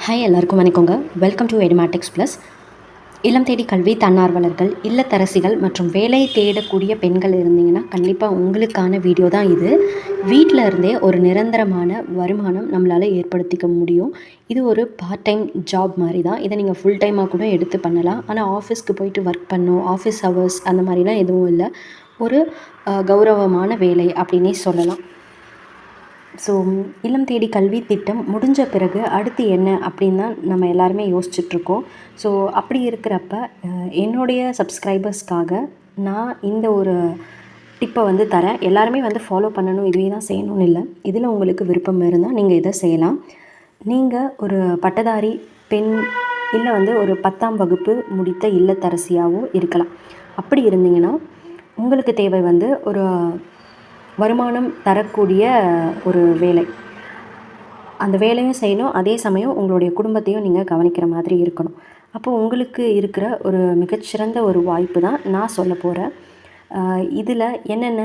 Hi எல்லாருக்கும் வணக்கங்க. Welcome to Edumatics plus. இல்லம் தேடி கல்வி தன்னார்வலர்கள், இல்லத்தரசிகள் மற்றும் வேலை தேடக்கூடிய பெண்கள் இருந்தீங்கன்னா கண்டிப்பாக உங்களுக்கான வீடியோ தான் இது. வீட்டில் இருந்தே ஒரு நிரந்தரமான வருமானம் நம்மளால் ஏற்படுத்திக்க முடியும். இது ஒரு பார்ட் டைம் ஜாப் மாதிரி தான். இதை நீங்கள் ஃபுல் டைமாக கூட எடுத்து பண்ணலாம். ஆனால் ஆஃபீஸ்க்கு போயிட்டு ஒர்க் பண்ணணும், ஆஃபீஸ் ஹவர்ஸ் அந்த மாதிரிலாம் எதுவும் இல்லை. ஒரு கௌரவமான வேலை அப்படின்னே சொல்லலாம். ஸோ இல்லம் தேடி கல்வி திட்டம் முடிஞ்ச பிறகு அடுத்து என்ன அப்படின்னு தான் நம்ம எல்லாருமே யோசிச்சுட்ருக்கோம். ஸோ அப்படி இருக்கிறப்ப என்னுடைய சப்ஸ்கிரைபர்ஸ்க்காக நான் இந்த ஒரு டிப்பை வந்து தரேன். எல்லாருமே வந்து ஃபாலோ பண்ணணும், இதுவே தான் செய்யணும்னு இல்லை. இதில் உங்களுக்கு விருப்பம் இருந்தால் நீங்கள் இதை செய்யலாம். நீங்கள் ஒரு பட்டதாரி பெண் இல்லை வந்து ஒரு 10ஆம் வகுப்பு முடித்த இல்லத்தரசியாகவோ இருக்கலாம். அப்படி இருந்தீங்கன்னா உங்களுக்கு தேவை வந்து ஒரு வருமானம் தரக்கூடிய ஒரு வேலை. அந்த வேலையும் செய்யணும், அதே சமயம் உங்களுடைய குடும்பத்தையும் நீங்கள் கவனிக்கிற மாதிரி இருக்கணும். அப்போ உங்களுக்கு இருக்கிற ஒரு மிகச்சிறந்த ஒரு வாய்ப்பு தான் நான் சொல்ல போகிறேன். இதில் என்னென்ன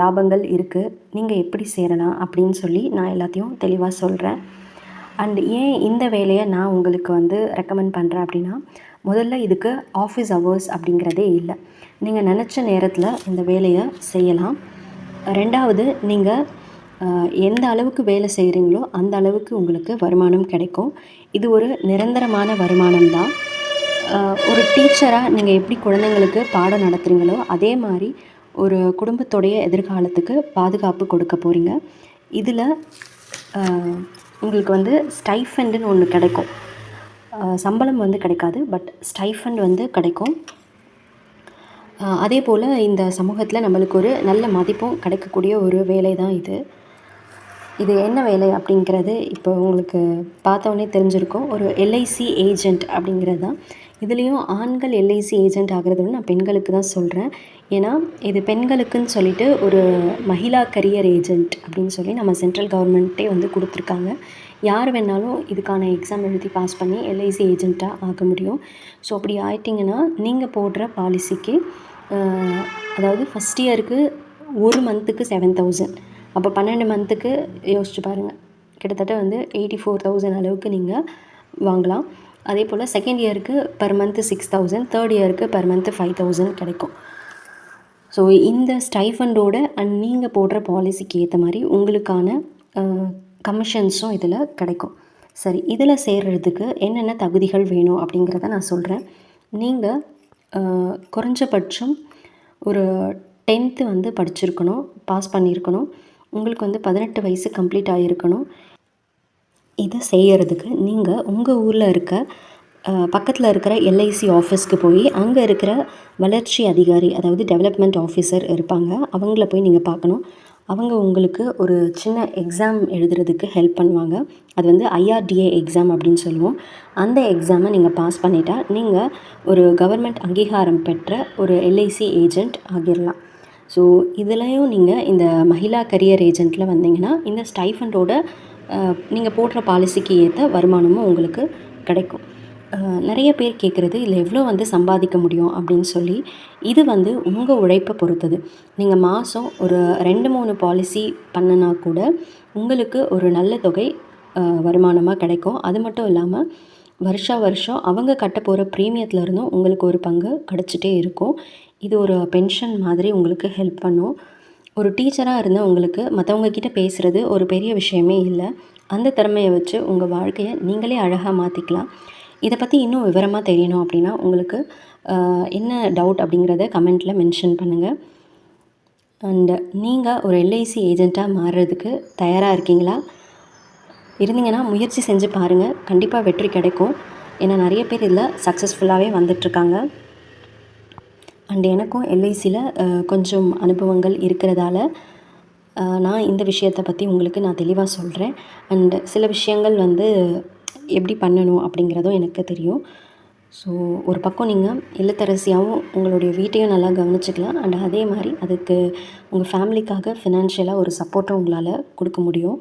லாபங்கள் இருக்குது, நீங்கள் எப்படி சேரலாம் அப்படின்னு சொல்லி நான் எல்லாத்தையும் தெளிவாக சொல்கிறேன். அண்ட் ஏன் இந்த வேலையை நான் உங்களுக்கு வந்து ரெக்கமெண்ட் பண்ணுறேன் அப்படின்னா, முதல்ல இதுக்கு ஆஃபீஸ் ஹவர்ஸ் அப்படிங்கிறதே இல்லை. நீங்கள் நினச்ச நேரத்தில் இந்த வேலையை செய்யலாம். ரெண்டாவது, நீங்கள் எந்த அளவுக்கு வேலை செய்கிறீங்களோ அந்த அளவுக்கு உங்களுக்கு வருமானம் கிடைக்கும். இது ஒரு நிரந்தரமான வருமானம் தான். ஒரு டீச்சராக நீங்கள் எப்படி குழந்தைங்களுக்கு பாடம் நடத்துகிறீங்களோ அதே மாதிரி ஒரு குடும்பத்துடைய எதிர்காலத்துக்கு பாதுகாப்பு கொடுக்க போகிறீங்க. இதில் உங்களுக்கு வந்து ஸ்டைஃபண்டுன்னு ஒன்று கிடைக்கும். சம்பளம் வந்து கிடைக்காது, பட் ஸ்டைஃபண்ட் வந்து கிடைக்கும். அதே போல் இந்த சமூகத்தில் நம்மளுக்கு ஒரு நல்ல மதிப்பும் கிடைக்கக்கூடிய ஒரு வேலை தான் இது. இது என்ன வேலை அப்படிங்கிறது இப்போ உங்களுக்கு பார்த்தோன்னே தெரிஞ்சிருக்கும். ஒரு எல்ஐசி ஏஜெண்ட் அப்படிங்கிறது தான். இதுலேயும் ஆண்கள் எல்ஐசி ஏஜெண்ட் ஆகிறத விட நான் பெண்களுக்கு தான் சொல்கிறேன். ஏன்னா இது பெண்களுக்குன்னு சொல்லிட்டு ஒரு மகிழா கரியர் ஏஜெண்ட் அப்படின்னு சொல்லி நம்ம சென்ட்ரல் கவர்மெண்ட்டே வந்து கொடுத்துருக்காங்க. யார் வேணாலும் இதுக்கான எக்ஸாம் எழுதி பாஸ் பண்ணி எல்ஐசி ஏஜெண்ட்டாக ஆக முடியும். ஸோ அப்படி ஆயிட்டிங்கன்னா நீங்கள் போடுற பாலிசிக்கு அதாவது ஃபஸ்ட் இயருக்கு ஒரு மந்த்துக்கு 7,000, அப்போ 12 மந்த்துக்கு யோசிச்சு பாருங்கள், கிட்டத்தட்ட வந்து 84,000 அளவுக்கு நீங்கள் வாங்கலாம். அதே போல் செகண்ட் இயருக்கு பர் மந்த்து 6,000, தேர்ட் இயருக்கு பர் மந்த்து 5,000 கிடைக்கும். ஸோ இந்த ஸ்டைஃபண்டோட அண்ட் நீங்கள் போடுற பாலிசிக்கு ஏற்ற மாதிரி உங்களுக்கான கமிஷன்ஸும் இதில் கிடைக்கும். சரி, இதில் சேர்கிறதுக்கு என்னென்ன தகுதிகள் வேணும் அப்படிங்கிறத நான் சொல்கிறேன். நீங்கள் குறைஞ்சபட்சம் ஒரு 10th வந்து படிச்சிருக்கணும், பாஸ் பண்ணியிருக்கணும். உங்களுக்கு வந்து 18 வயசு கம்ப்ளீட் ஆகியிருக்கணும். இதை செய்கிறதுக்கு நீங்கள் உங்கள் ஊரில் இருக்க பக்கத்தில் இருக்கிற எல்ஐசி ஆஃபீஸ்க்கு போய் அங்கே இருக்கிற வளர்ச்சி அதிகாரி, அதாவது டெவலப்மெண்ட் ஆஃபீஸர் இருப்பாங்க, அவங்கள போய் நீங்கள் பார்க்கணும். அவங்க உங்களுக்கு ஒரு சின்ன எக்ஸாம் எழுதுறதுக்கு ஹெல்ப் பண்ணுவாங்க. அது வந்து IRDA எக்ஸாம் அப்படின்னு சொல்லுவோம். அந்த எக்ஸாமை நீங்கள் பாஸ் பண்ணிட்டால் நீங்கள் ஒரு கவர்மெண்ட் அங்கீகாரம் பெற்ற ஒரு எல்ஐசி ஏஜெண்ட் ஆகிடலாம். ஸோ இதுலேயும் நீங்கள் இந்த மகிழா கரியர் ஏஜெண்ட்டில் வந்தீங்கன்னா இந்த ஸ்டைஃபண்டோட நீங்கள் போடுற பாலிசிக்கு ஏற்ற வருமானமும் உங்களுக்கு கிடைக்கும். நிறைய பேர் கேட்குறது இதில் எவ்வளோ வந்து சம்பாதிக்க முடியும் அப்படின்னு சொல்லி. இது வந்து உங்கள் உழைப்பை பொறுத்தது. நீங்கள் மாதம் ஒரு 2-3 பாலிசி பண்ணினா கூட உங்களுக்கு ஒரு நல்ல தொகை வருமானமாக கிடைக்கும். அது மட்டும் இல்லாமல் வருஷம் அவங்க கட்ட போகிற ப்ரீமியத்துலேருந்தும் உங்களுக்கு ஒரு பங்கு கிடச்சிட்டே இருக்கும். இது ஒரு பென்ஷன் மாதிரி உங்களுக்கு ஹெல்ப் பண்ணும். ஒரு டீச்சராக இருந்தால் உங்களுக்கு மற்றவங்கக்கிட்ட பேசுகிறது ஒரு பெரிய விஷயமே இல்லை. அந்த திறமையை வச்சு உங்கள் வாழ்க்கையை நீங்களே அழகாக மாற்றிக்கலாம். இதை பற்றி இன்னும் விவரமாக தெரியணும் அப்படின்னா உங்களுக்கு என்ன டவுட் அப்படிங்கிறத கமெண்ட்டில் மென்ஷன் பண்ணுங்கள். அண்டு நீங்கள் ஒரு எல்ஐசி ஏஜெண்ட்டாக மாறுறதுக்கு தயாராக இருக்கீங்களா? இருந்தீங்கன்னா முயற்சி செஞ்சு பாருங்கள், கண்டிப்பாக வெற்றி கிடைக்கும். ஏன்னா நிறைய பேர் இதில் சக்ஸஸ்ஃபுல்லாகவே வந்துட்டுருக்காங்க. அண்ட் எனக்கும் எல்ஐசியில் கொஞ்சம் அனுபவங்கள் இருக்கிறதால நான் இந்த விஷயத்தை பற்றி உங்களுக்கு நான் தெளிவாக சொல்கிறேன். அண்டு சில விஷயங்கள் வந்து எப்படி பண்ணணும் அப்படிங்கிறதும் எனக்கு தெரியும். ஸோ ஒரு பக்கம் நீங்கள் இல்லத்தரசியாகவும் உங்களுடைய வீட்டையும் நல்லா கவனிச்சிக்கலாம். அண்ட் அதே மாதிரி அதுக்கு உங்கள் ஃபேமிலிக்காக ஃபினான்ஷியலாக ஒரு சப்போர்ட்டும் உங்களால் கொடுக்க முடியும்.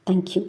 தேங்க்யூ.